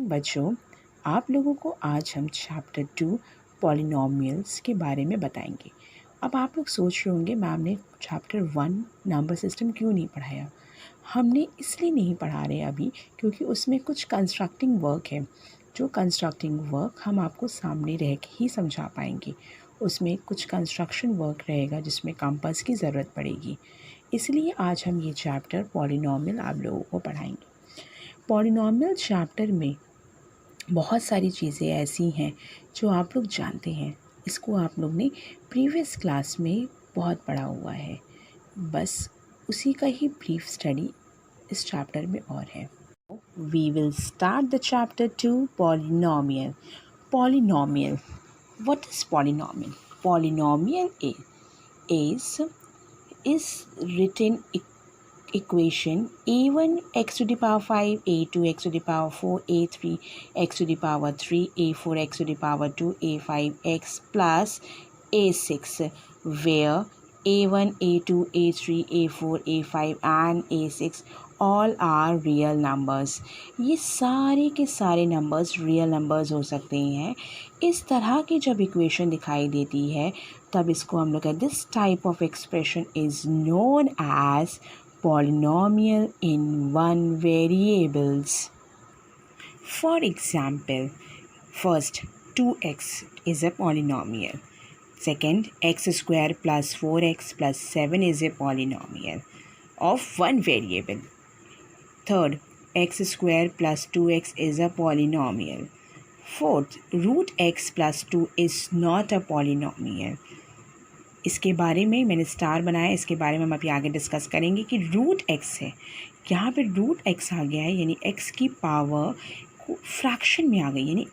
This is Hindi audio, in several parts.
बच्चों, आप लोगों को आज हम चैप्टर 2 पॉलिनॉमियल्स के बारे में बताएंगे। अब आप लोग सोच रहे होंगे मैम ने चैप्टर 1 नंबर सिस्टम क्यों नहीं पढ़ाया। हमने इसलिए नहीं पढ़ा रहे अभी क्योंकि उसमें कुछ कंस्ट्रक्टिंग वर्क है। जो कंस्ट्रक्टिंग वर्क हम आपको सामने रह के ही समझा पाएंगे। उसमें कुछ कंस्ट्रक्शन वर्क रहेगा जिसमें कंपास की ज़रूरत पड़ेगी। इसलिए आज हम ये चैप्टर पॉलिनॉमियल आप लोगों को पढ़ाएंगे। पॉलिनॉमियल चैप्टर में बहुत सारी चीज़ें ऐसी हैं जो आप लोग जानते हैं। इसको आप लोग ने प्रीवियस क्लास में बहुत पढ़ा हुआ है। बस उसी का ही ब्रीफ स्टडी इस चैप्टर में और है। We will start the chapter 2 polynomial. Polynomial, what is polynomial? Polynomial is written equation a1 x to the power 5, a2 x to the power 4, a3 x to the power 3, a4 x to the power 2, a5 x plus a6, where a1, a2, a3, a4, a5 and a6 all are real numbers। ये सारे के सारे नंबर्स रियल नंबर्स हो सकते हैं। इस तरह की जब इक्वेशन दिखाई देती है तब इसको हम लोग कहते हैं, this type of expression is known as polynomial in one variables. For example, first 2x is a polynomial. Second, x square plus 4x plus 7 is a polynomial of one variable. Third, x square plus 2x is a polynomial. Fourth, root x plus 2 is not a polynomial. इसके बारे में मैंने स्टार बनाया, इसके बारे में हम अभी आगे डिस्कस करेंगे कि रूट एक्स है। यहाँ पे रूट एक्स आ गया है यानी एक्स की पावर को फ्रैक्शन में आ गई, यानी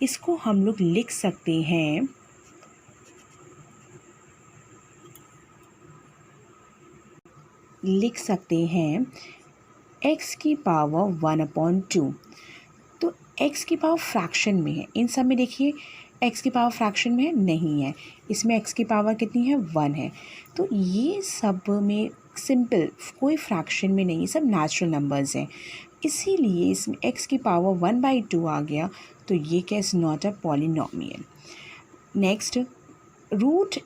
इसको हम लोग लिख सकते हैं एक्स की पावर 1/2। तो एक्स की पावर फ्रैक्शन में है। इन सब में देखिए एक्स की पावर फ्रैक्शन में है नहीं है, इसमें एक्स की पावर कितनी है 1 है। तो ये सब में सिंपल कोई फ्रैक्शन में नहीं, सब नेचुरल नंबर्स हैं, इसीलिए इसमें एक्स की पावर 1/2 आ गया। तो ये क्या is not a polynomial. Next, root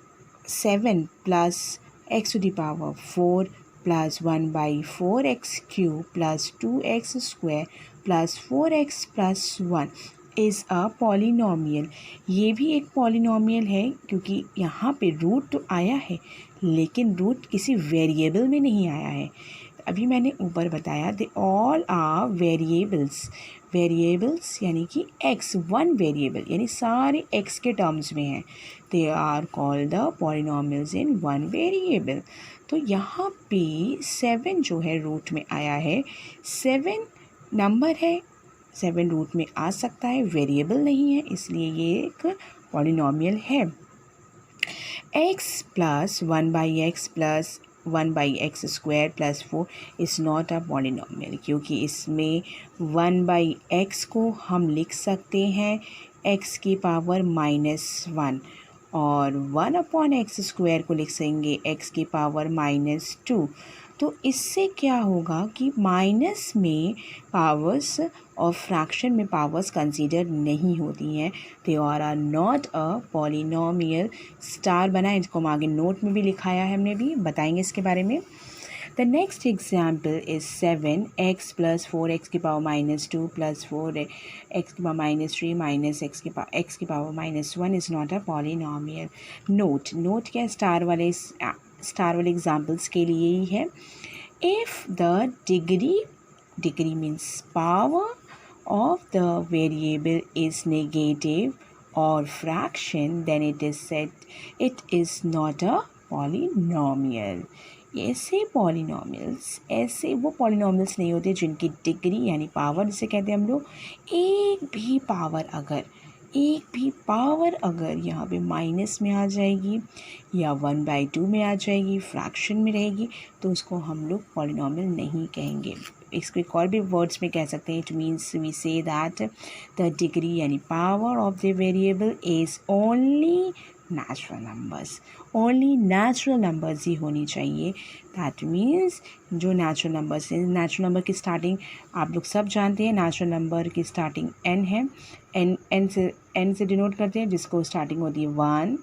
7 plus x to the power 4 plus 1/4 x cube plus 2x square plus 4x plus 1 is a polynomial. ये भी एक पॉलिनॉमियल है क्योंकि यहाँ पे रूट तो आया है लेकिन रूट किसी वेरिएबल में नहीं आया है। अभी मैंने ऊपर बताया दे ऑल आर वेरिएबल्स यानी कि x वन वेरिएबल यानी सारे x के टर्म्स में हैं। They are called the polynomials in one variable. तो यहाँ पे 7 जो है रूट में आया है, 7 नंबर है, 7 रूट में आ सकता है, वेरिएबल नहीं है, इसलिए ये एक पॉलिनॉमियल है। x plus 1/x plus 1/x square plus 4 is not a polynomial क्योंकि इसमें 1/x को हम लिख सकते हैं x की पावर -1 और 1/x स्क्वायर को लिख सकेंगे x की पावर -2। तो इससे क्या होगा कि माइनस में पावर्स और फ्रैक्शन में पावर्स कंसीडर नहीं होती हैं। They are not a polynomial. Star बना है, इसको हम आगे नोट में भी लिखाया है, हमने भी बताएंगे इसके बारे में। The next example is 7x plus 4x की पावर -2 प्लस 4x की पावर -3 माइनस x की power -1 is not a polynomial. Note क्या स्टार वाले एग्जाम्पल्स के लिए ही है। If the degree means power of the variable is negative or fraction, then it is said it is not a polynomial। ऐसे वो पॉलिनॉमियल्स नहीं होते जिनकी डिग्री यानी पावर जिसे कहते हैं हम लोग, एक भी पावर अगर यहाँ पे माइनस में आ जाएगी या 1/2 में आ जाएगी, फ्रैक्शन में रहेगी, तो उसको हम लोग पॉलिनॉमियल नहीं कहेंगे। इसको एक और भी वर्ड्स में कह सकते हैं, it means we say that the degree यानी power of the variable is only natural numbers, only natural numbers ही होनी चाहिए। दैट मीन्स जो नेचुरल नंबर्स हैं, नेचुरल नंबर की स्टार्टिंग आप लोग सब जानते हैं, नेचुरल नंबर की स्टार्टिंग n है, n से डिनोट करते हैं, जिसको स्टार्टिंग होती है 1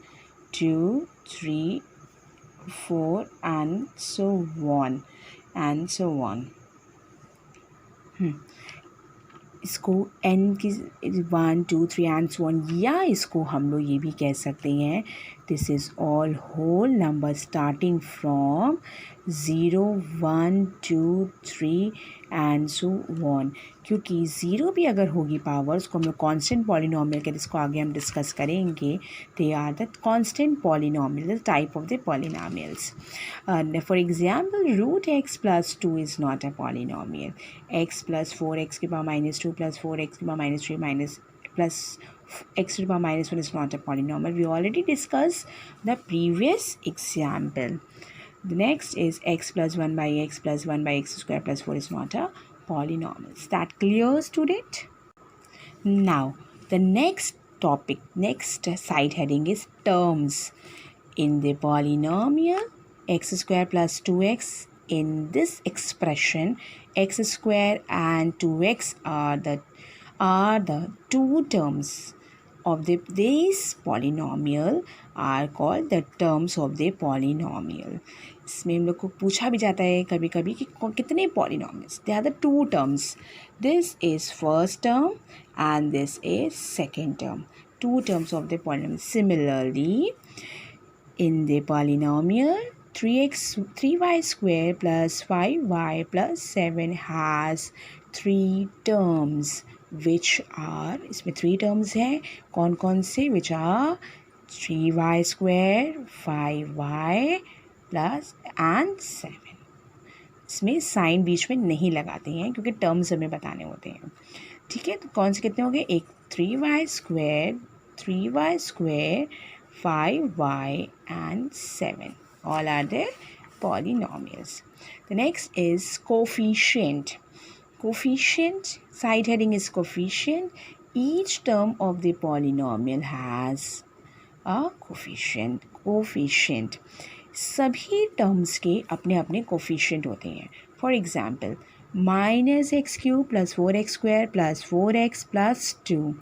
2 3 4 एंड सो ऑन। इसको n की 1 2 3 एंड सो ऑन, या इसको हम लोग ये भी कह सकते हैं this is all whole number starting from 0 1 2 3 and so on. क्योंकि ज़ीरो भी अगर होगी पावर, उसको हम लोग कॉन्स्टेंट पॉलिनोमियल कहते हैं, इसको आगे हम डिस्कस करेंगे। They are the constant polynomial, type of the polynomials. For example root x plus 2 is not a polynomial. x plus 4x की पावर -2 प्लस 4x की power -3 minus plus x to the power -1 is not a polynomial. We already discussed the previous example. The next is x plus 1 by x plus 1 by x square plus 4 is not a polynomial. Is that clear, student? Now, the next topic, next side heading is terms. In the polynomial x square plus 2x, in this expression x square and 2x are the two terms of this polynomial are called the terms of the polynomial. इसमें हम लोग को पूछा भी जाता है कभी कभी कि कितने polynomials. They are the two terms. This is first term and this is second term. Two terms of the polynomial. Similarly, in the polynomial 3y square plus 5y plus 7 has three terms which are, इसमें three terms हैं, कौन कौन से, which are 3y square 5y plus and 7. इसमें साइन बीच में नहीं लगाते हैं क्योंकि टर्म्स हमें बताने होते हैं, ठीक है। तो कौन से कितने हो गए, एक 3y square 5y and 7, all are the polynomials. The next is coefficient. Side heading is coefficient. Each term of the polynomial has a coefficient. सभी टर्म्स के अपने अपने कोफिशिएंट होते हैं। For example -x³ + 4x² + 4x + 2,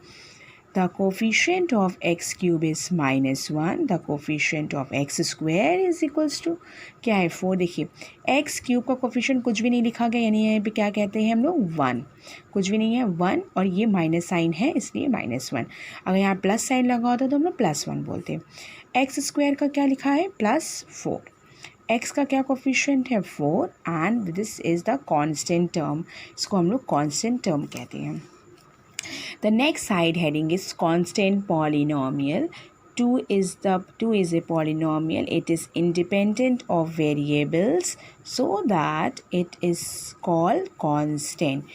the coefficient of x³ is -1, the coefficient of x² is equals to क्या है 4। देखिए x³ का कोफिशिएंट कुछ भी नहीं लिखा गया, यानी यहाँ पे क्या कहते हैं हम लोग 1, कुछ भी नहीं है 1, और ये माइनस साइन है इसलिए -1। अगर यहाँ प्लस साइन लगा होता तो हम लोग +1 बोलते हैं। x² का क्या लिखा है +4, x का क्या कोफिशिएंट है 4 and this is the constant term, इसको हम लोग कांस्टेंट टर्म कहते हैं। The next side heading is constant polynomial. 2 is a polynomial. It is independent of variables, so that it is called constant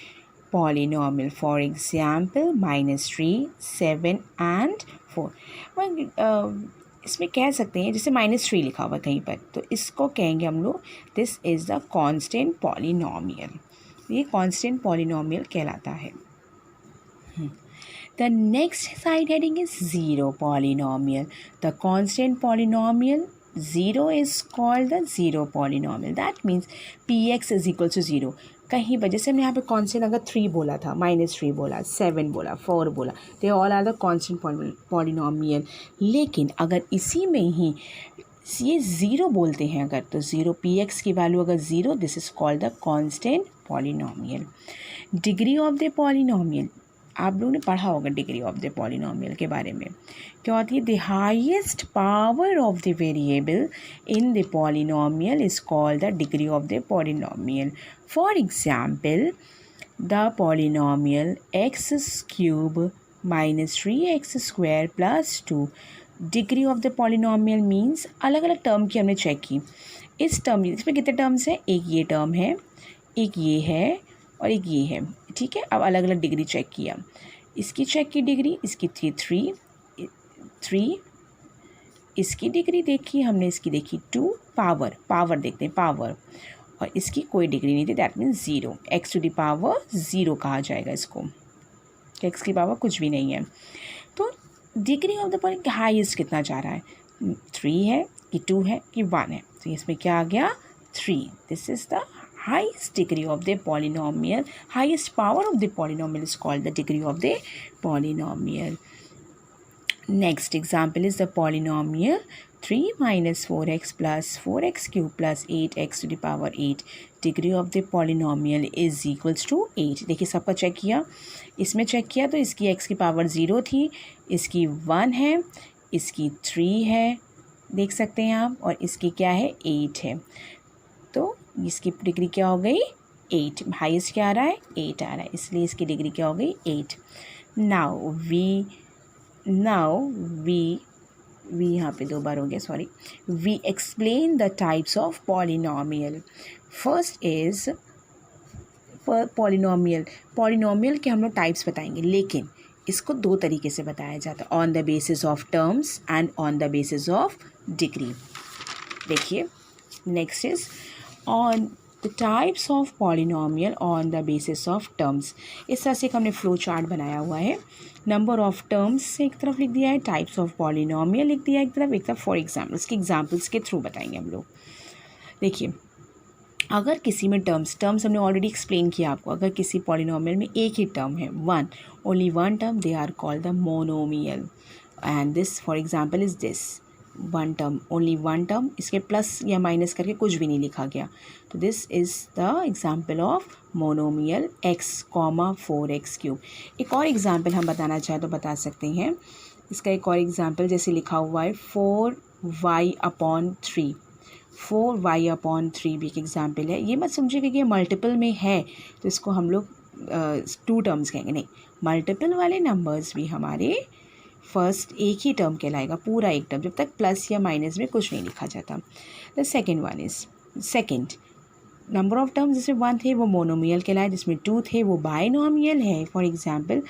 polynomial. For example, -3, 7 and 4. इसमें कह सकते हैं जैसे -3 लिखा हुआ कहीं पर, तो इसको कहेंगे हम लोग this is the constant polynomial, ये कांस्टेंट पॉलिनोमियल कहलाता है। The next side heading is zero polynomial. The constant polynomial 0 is called the zero polynomial. That means px is equal to 0. कहीं पर जैसे हमने यहाँ पे कॉन्स्टेंट अगर 3 बोला था, -3 बोला, 7 बोला, 4 बोला, they all are the constant polynomial. लेकिन अगर इसी में ही ये 0 बोलते हैं अगर, तो 0 px की वैल्यू अगर 0, this is called the constant polynomial. Degree of the polynomial, आप लोगों ने पढ़ा होगा डिग्री ऑफ द पॉलिनोमियल के बारे में, क्या होती है, the highest power of the variable in the polynomial is called the degree of the polynomial. For example the polynomial x³ -3x² + 2, degree of the polynomial means अलग अलग टर्म की हमने चेक की। इस टर्म इसमें कितने टर्म्स हैं, एक ये टर्म है, एक ये है और एक ये है, ठीक है। अब अलग अलग डिग्री चेक किया, इसकी चेक की डिग्री, इसकी थी 3, इसकी डिग्री देखी हमने, इसकी देखी 2, पावर देखते हैं पावर, और इसकी कोई डिग्री नहीं थी, दैट मीन्स 0, x⁻0 कहा जाएगा इसको, x की पावर कुछ भी नहीं है। तो degree of the polynomial highest कितना जा रहा है, 3 है कि 2 है कि 1 है, तो इसमें क्या आ गया 3. This is the highest degree of the polynomial, highest power of the polynomial is called the degree of the polynomial. Next example is the polynomial 3 minus 4x plus 4x cube plus 8x to the power 8. Degree of the polynomial is equals to 8. देखिए सबका चेक किया, इसमें चेक किया तो इसकी x की पावर 0 थी, इसकी 1 है, इसकी 3 है, देख सकते हैं आप, और इसकी क्या है 8 है. तो इसकी डिग्री क्या हो गई 8. हाईएस्ट क्या आ रहा है 8 आ रहा है, इसलिए इसकी डिग्री क्या हो गई 8. नाउ वी यहाँ पे 2 बार हो गया, sorry. We explain the types of polynomial. First is polynomial के हम लोग टाइप्स बताएंगे, लेकिन इसको 2 तरीके से बताया जाता है, on the basis of terms and on the basis of degree. देखिए next is on the types of polynomial on the basis of terms. इस तरह से एक हमने फ्लो चार्ट बनाया हुआ है. नंबर ऑफ टर्म्स से एक तरफ लिख दिया है, टाइप्स ऑफ पॉलिनॉमियल लिख दिया है एक तरफ फॉर एग्जाम्पल्स के एग्जाम्पल्स के थ्रू बताएंगे हम लोग. देखिए अगर किसी में टर्म्स हमने ऑलरेडी एक्सप्लेन किया आपको, अगर किसी पॉलिनॉमियल में एक ही टर्म है, only one term, they are called the monomial. And this for example is this one term, only one term, इसके प्लस या माइनस करके कुछ भी नहीं लिखा गया, तो this is the example of monomial x, 4x cube. एक और एग्जाम्पल हम बताना चाहें तो बता सकते हैं. इसका एक और एग्जाम्पल जैसे लिखा हुआ है 4y/3. 4y/3 भी एक एग्जाम्पल है. ये मत समझिएगा कि ये मल्टीपल में है तो इसको हम लोग 2 टर्म्स कहेंगे, नहीं. मल्टीपल वाले नंबर्स भी हमारे फर्स्ट एक ही टर्म कहलाएगा, पूरा एक टर्म, जब तक प्लस या माइनस में कुछ नहीं लिखा जाता. The second one is second number of terms, जिसमें 1 थे वो मोनोमियल कहलाए, जिसमें 2 थे वो बाइनोमियल है. For example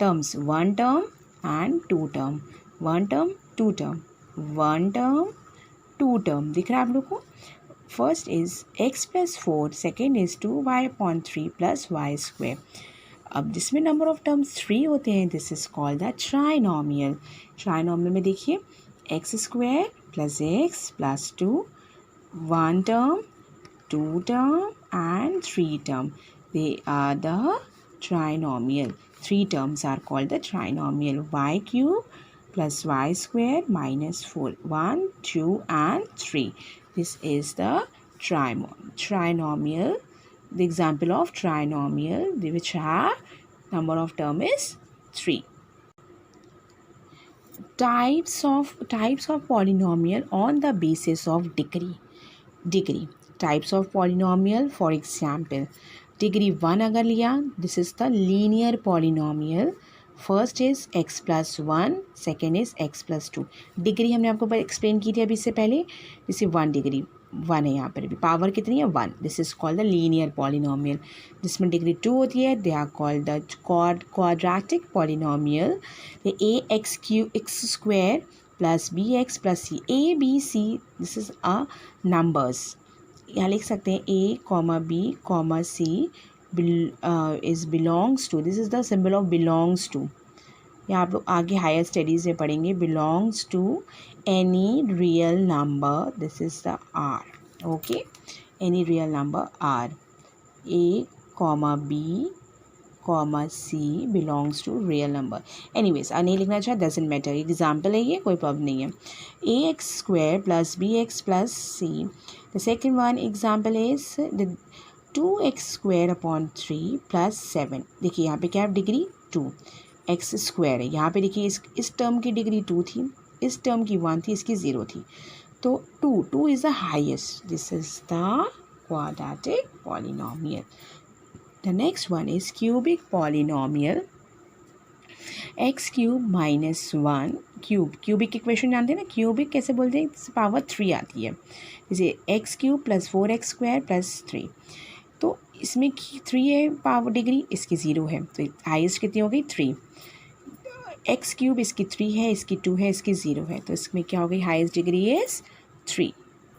terms 1 term and 2 term, 1 term 2 term, 1 term 2 term. दिख रहा है आप लोग को. First is x+4, second is 2y/3 plus y². अब जिसमें नंबर ऑफ टर्म्स 3 होते हैं, this is called the trinomial. Trinomial में देखिए x² + x + 2, 1 term, 2 term and 3 term. They are the trinomial. 3 terms are called the trinomial. y³ + y² - 4. 1, 2 and 3. This is the trinomial. The example of trinomial which have number of term is 3. Types of polynomial on the basis of degree. Types of polynomial, for example degree 1 अगर लिया, this is the linear polynomial. First is x+1, second is x+2. Degree हमने आपको एक्सप्लेन की थी अभी इससे पहले, जैसे 1 डिग्री 1 है, यहाँ पर भी पावर कितनी है 1. This is called the linear polynomial. जिसमें डिग्री 2 होती है, they are called the quadratic polynomial. x² + bx + c, a b c, this is a numbers. यहाँ लिख सकते हैं a, b, c is belongs to, this is the symbol of belongs to. यहाँ आप लोग आगे हायर स्टडीज़ में पढ़ेंगे. belongs to any real number, this is the r. okay, any real number r. a, b, c belongs to real number. anyways नहीं लिखना चाहिए, doesn't matter. एग्जाम्पल है ये, कोई प्रॉब्लम नहीं है. ax² + bx + c. The second one example is the 2x² + 7. देखिए यहाँ पे क्या है डिग्री 2, x² है. यहाँ पे देखिए इस टर्म की डिग्री 2 थी, इस टर्म की 1 थी, इसकी 0 थी, तो 2 is the highest. This is the quadratic polynomial. The next one is cubic polynomial. x³ - 1 cubic equation जानते हैं ना, क्यूबिक कैसे बोलते हैं, पावर 3 आती है. जैसे x³ + 4x² + 3, तो इसमें 3 है पावर डिग्री, इसकी 0 है, तो हाईएस्ट कितनी हो गई 3. x³ इसकी 3 है, इसकी 2 है, इसकी 0 है, तो इसमें क्या हो गई हाईएस्ट डिग्री इज़ 3.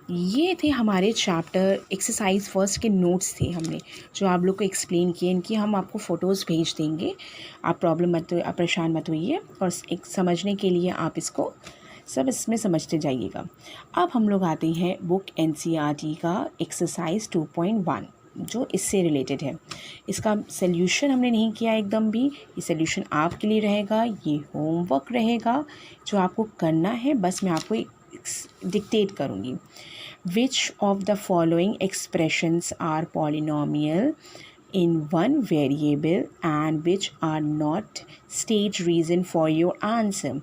ये थे हमारे चैप्टर एक्सरसाइज फर्स्ट के नोट्स थे हमने जो आप लोग को एक्सप्लेन किए। इनकी हम आपको फ़ोटोज़ भेज देंगे, आप परेशान मत होइए, और एक समझने के लिए आप इसको सब इसमें समझते जाइएगा। अब हम लोग आते हैं बुक एनसीईआरटी का एक्सरसाइज 2.1 जो इससे रिलेटेड है। इसका सल्यूशन हमने नहीं किया एकदम भी, ये सल्यूशन आपके लिए रहेगा, ये होमवर्क रहेगा जो आपको करना है, बस मैं आपको डिक्टेट करूँगी। Which of the following expressions are polynomial in one variable and which are not? State reason for your answer।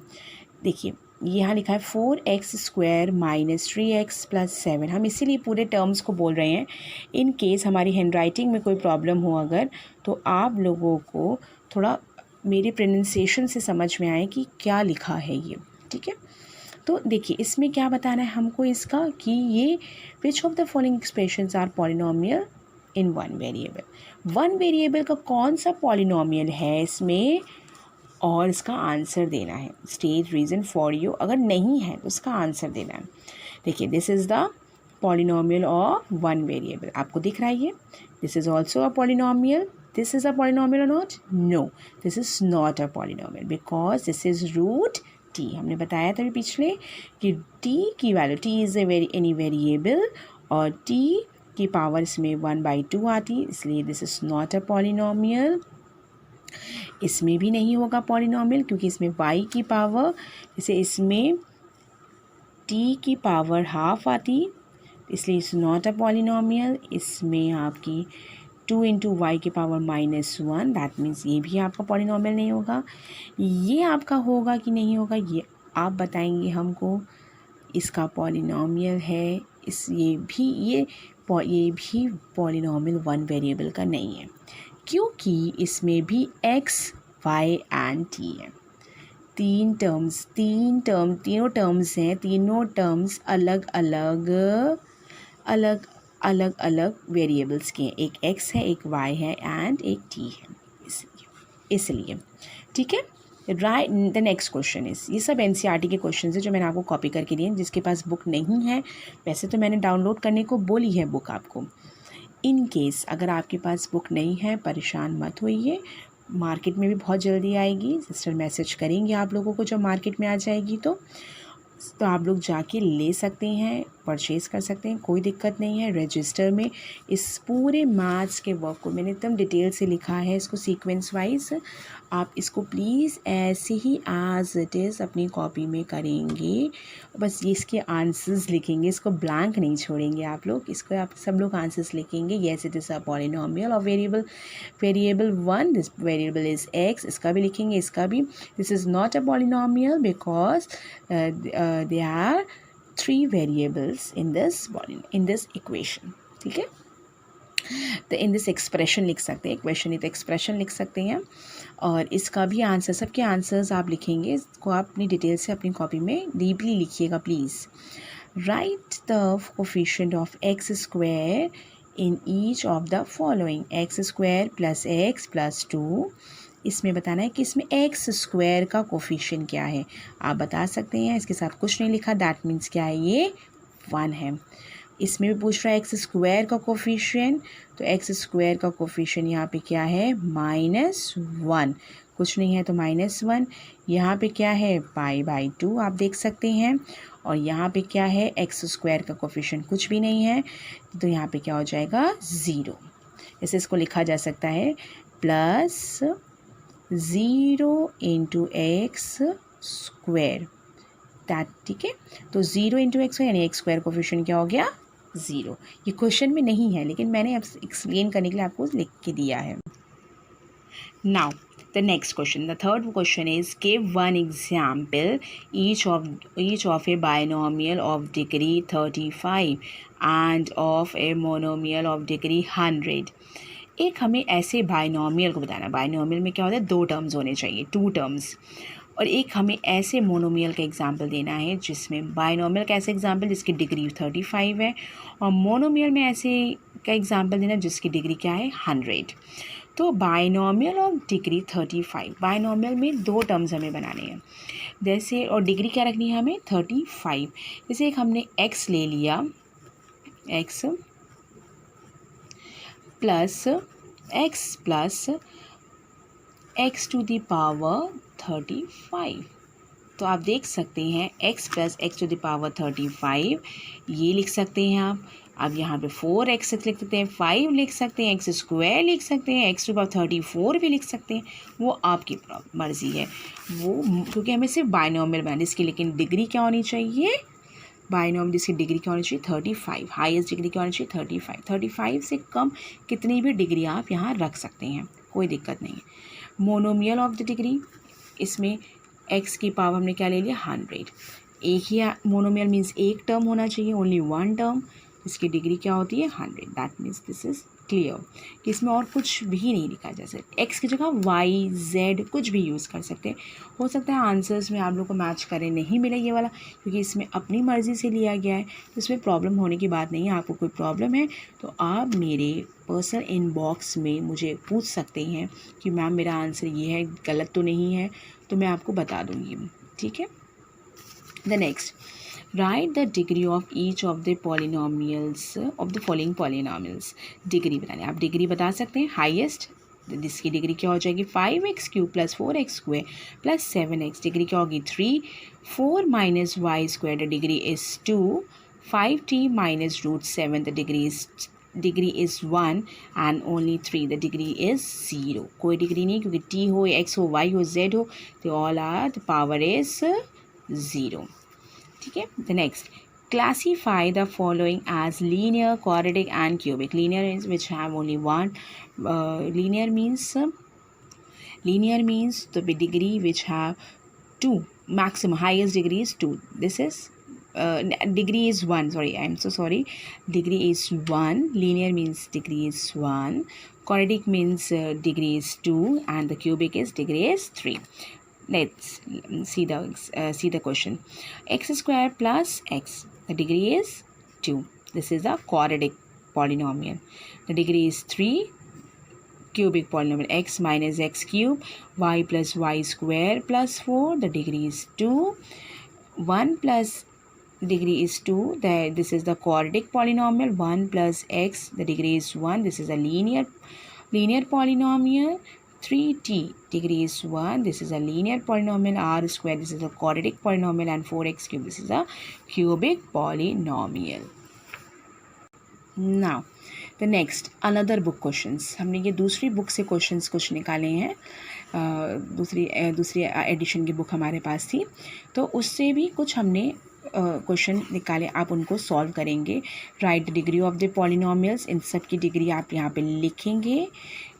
देखिए यहाँ लिखा है 4x² - 3x + 7। हम इसीलिए पूरे टर्म्स को बोल रहे हैं। इन केस हमारी हैंडराइटिंग में कोई प्रॉब्लम हो अगर, तो आप लोगों को थोड़ा मेरे प्रोनाउंसिएशन से समझ में आए कि क्या लिखा है ये, ठीक है। तो देखिए इसमें क्या बताना है हमको इसका कि ये which of the following expressions are polynomial in one variable. One variable का कौन सा पॉलिनोमियल है इसमें, और इसका आंसर देना है। स्टेट रीज़न फॉर यू, अगर नहीं है तो उसका आंसर देना है। देखिए this is the polynomial of one variable, आपको दिख रहा है ये। This is also a polynomial. This is a polynomial और not? No, this is not a polynomial because this is root T. हमने बताया था अभी पिछले कि टी की value, T is any variable और टी की पावर इसमें 1/2 आती है, इसलिए this is not a polynomial. इसमें भी नहीं होगा पॉलिनोमियल क्योंकि इसमें y की पावर, जैसे इसमें t की पावर हाफ आती, इसलिए इट्स नॉट अ पॉलिनोमियल। इसमें आपकी 2 × y की पावर -1, दैट मीन्स ये भी आपका पॉलिनोमियल नहीं होगा। ये आपका होगा कि नहीं होगा ये आप बताएंगे हमको। इसका पॉलिनोमियल है, ये भी पॉलिनोमियल वन वेरिएबल का नहीं है क्योंकि इसमें भी x, y एंड t है। तीनों टर्म्स हैं, तीनों टर्म्स अलग अलग वेरिएबल्स के हैं। एक x है, एक y है एंड एक t है, इसलिए ठीक है। Right, the next question is, ये सब एनसीईआरटी के क्वेश्चन है जो मैंने आपको कॉपी करके दिए हैं। जिसके पास बुक नहीं है, वैसे तो मैंने डाउनलोड करने को बोली है बुक आपको। इन केस अगर आपके पास बुक नहीं है, परेशान मत होइए, मार्केट में भी बहुत जल्दी आएगी। सिस्टर मैसेज करेंगे आप लोगों को जब मार्केट में आ जाएगी तो आप लोग जाके ले सकते हैं, परचेज़ कर सकते हैं, कोई दिक्कत नहीं है। रजिस्टर में इस पूरे मैथ्स के वर्क को मैंने एकदम डिटेल से लिखा है, इसको सीक्वेंस वाइज। आप इसको प्लीज़ ऐसे ही एज इट इज़ अपनी कॉपी में करेंगे, बस ये इसके आंसर्स लिखेंगे, इसको ब्लैंक नहीं छोड़ेंगे आप लोग, इसको आप सब लोग आंसर्स लिखेंगे। Yes it is a polynomial और variable 1, this variable is x, इसका भी लिखेंगे, इसका भी। This is not a polynomial because there are 3 variables in this equation, ठीक है। तो इन दिस एक्सप्रेशन लिख सकते हैं, इक्वेशन नहीं तो एक्सप्रेशन लिख सकते हैं। और इसका भी आंसर, सबके आंसर्स आप लिखेंगे, इसको आप अपनी डिटेल से अपनी कॉपी में डीपली लिखिएगा please. Right the coefficient of x² in each of the following. x² + x + 2, इसमें बताना है कि इसमें x² का कोफिशिएंट क्या है, आप बता सकते हैं। इसके साथ कुछ नहीं लिखा, दैट मीन्स क्या है, ये 1 है। इसमें भी पूछ रहा है x² का कोफिशिएंट, तो x² का कोफिशिएंट यहाँ पे क्या है, -1, कुछ नहीं है तो -1। यहाँ पे क्या है, π/2 आप देख सकते हैं। और यहाँ पे क्या है, x² का कोफिशिएंट कुछ भी नहीं है, तो यहाँ पे क्या हो जाएगा, 0। जैसे इसको लिखा जा सकता है +0 × x², दैट, ठीक है। तो 0 × x यानी x² कोफिशिएंट क्या हो गया, 0। ये क्वेश्चन में नहीं है लेकिन मैंने अब एक्सप्लेन करने के लिए आपको लिख के दिया है। Now the next question, the third question is give one example each of A binomial of degree 35 end of a monomial of degree 100। एक हमें ऐसे बायनोमियल को बताना है। बायनोमियल में क्या होता है, 2 टर्म्स होने चाहिए, 2 टर्म्स। और एक हमें ऐसे मोनोमियल का एग्जाम्पल देना है जिसमें, बायनोमियल का ऐसे एग्जाम्पल जिसकी डिग्री 35 है, और मोनोमियल में ऐसे का एग्जाम्पल देना जिसकी डिग्री क्या है, 100। तो बायनोमियल ऑफ डिग्री 35, बायनोमियल में 2 टर्म्स हमें बनाने हैं जैसे, और डिग्री क्या रखनी है हमें, 35। जैसे एक हमने x ले लिया, x plus x to the power 35। तो आप देख सकते हैं x plus x to the power 35 ये लिख सकते हैं आप। अब यहाँ पे 4x लिख सकते हैं, 5 लिख सकते हैं, एक्स स्क्वायर लिख सकते हैं, एक्स टू पावर 34 भी लिख सकते हैं, वो आपकी मर्ज़ी है। वो क्योंकि हमें सिर्फ बाइनोमियल बनाना है इसकी, लेकिन डिग्री क्या होनी चाहिए, बाइनोमियल जिसकी डिग्री क्या होनी चाहिए 35, हाईएस्ट डिग्री क्या होनी चाहिए 35। 35 से कम कितनी भी डिग्री आप यहाँ रख सकते हैं, कोई दिक्कत नहीं है। मोनोमियल ऑफ द डिग्री, इसमें x की पावर हमने क्या ले लिया 100। एक ही मोनोमियल मीन्स एक टर्म होना चाहिए, ओनली वन टर्म, इसकी डिग्री क्या होती है 100। That means this is clear कि इसमें और कुछ भी नहीं लिखा जा सकता। x की जगह y z कुछ भी यूज़ कर सकते हैं। हो सकता है आंसर्स में आप लोग को मैच करें नहीं मिले ये वाला, क्योंकि इसमें अपनी मर्ज़ी से लिया गया है, तो इसमें प्रॉब्लम होने की बात नहीं है। आपको कोई प्रॉब्लम है तो आप मेरे पर्सनल इनबॉक्स में मुझे पूछ सकते हैं कि मैम मेरा आंसर ये है, गलत तो नहीं है, तो मैं आपको बता दूँगी, ठीक है। The next, right the degree of each of the polynomials of the following polynomials. Degree बतानी, आप डिग्री बता सकते हैं। हाईएस्ट, जिसकी डिग्री क्या हो जाएगी 5x cube plus 4x square plus 7x, degree क्या होगी 3। 4 minus y square, the degree is 2। 5t minus root 7, the degree is 1 and only 3, the degree is 0। कोई डिग्री नहीं, क्योंकि t हो, x हो, y हो, z हो, तो all are the power is 0, ठीक है। The next, classify the following as linear, quadratic and cubic. Linear is which have only one. Linear means the degree which have two, maximum highest degree is 2. This is degree is 1. Sorry, I'm so sorry. Degree is 1. Linear means degree is 1. Quadratic means degree is 2, and the cubic is degree is 3. Let's see the question. X square plus x, the degree is 2. This is a quadratic polynomial. The degree is 3. Cubic polynomial, x minus x cube, y plus y square plus 4, the degree is 2. 1 plus degree is 2, this is the quadratic polynomial. 1 plus x, the degree is 1, this is a linear polynomial. 3t, degree is 1, this is a linear polynomial. R square, this is a quadratic polynomial, and 4x cube, this is a cubic polynomial. Now the next, another book questions. हमने ये दूसरी बुक से क्वेश्चंस कुछ निकाले हैं, दूसरी एडिशन की बुक हमारे पास थी, तो उससे भी कुछ हमने क्वेश्चन निकाले, आप उनको सॉल्व करेंगे। Right the degree of the polynomials, इन सब की डिग्री आप यहाँ पे लिखेंगे।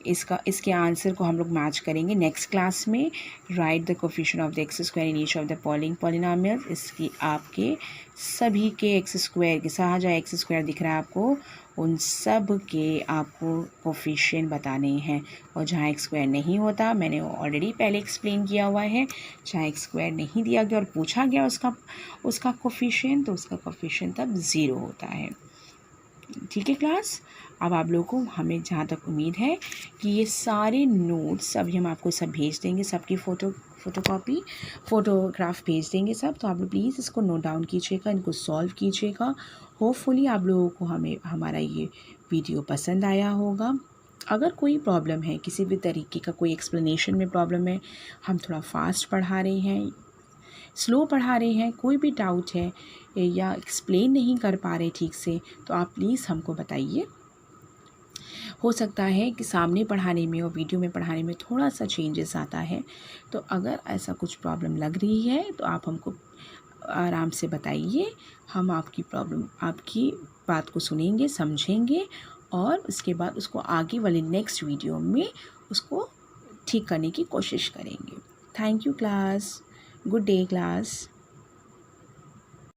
इसके आंसर को हम लोग मैच करेंगे नेक्स्ट क्लास में। Right the coefficient of the x square in each of the following polynomials, इसकी आपके सभी के एक्स स्क्वायर के, जहाँ एक्स स्क्वायर दिख रहा है आपको, उन सब के आपको कोफिशिएंट बताने हैं। और जहाँ एक्स स्क्वायर नहीं होता, मैंने ऑलरेडी पहले एक्सप्लेन किया हुआ है, जहाँ एक्स स्क्वायर नहीं दिया गया और पूछा गया उसका कोफिशिएंट, तो उसका कोफिशिएंट तब 0 होता है, ठीक है क्लास। अब आप लोगों को, हमें जहाँ तक उम्मीद है कि ये सारे नोट्स अभी हम आपको सब भेज देंगे, सबकी फोटोग्राफ भेज देंगे सब, तो आप लोग प्लीज़ इसको नोट डाउन कीजिएगा, इनको सॉल्व कीजिएगा। होपफुली आप लोगों को हमारा ये वीडियो पसंद आया होगा। अगर कोई प्रॉब्लम है, किसी भी तरीके का कोई एक्सप्लेनेशन में प्रॉब्लम है, हम थोड़ा फास्ट पढ़ा रहे हैं, स्लो पढ़ा रहे हैं, कोई भी डाउट है या एक्सप्लेन नहीं कर पा रहे ठीक से, तो आप प्लीज़ हमको बताइए। हो सकता है कि सामने पढ़ाने में और वीडियो में पढ़ाने में थोड़ा सा चेंजेस आता है, तो अगर ऐसा कुछ प्रॉब्लम लग रही है तो आप हमको आराम से बताइए, हम आपकी बात को सुनेंगे, समझेंगे, और उसके बाद उसको आगे वाले नेक्स्ट वीडियो में उसको ठीक करने की कोशिश करेंगे। Thank you class, good day class.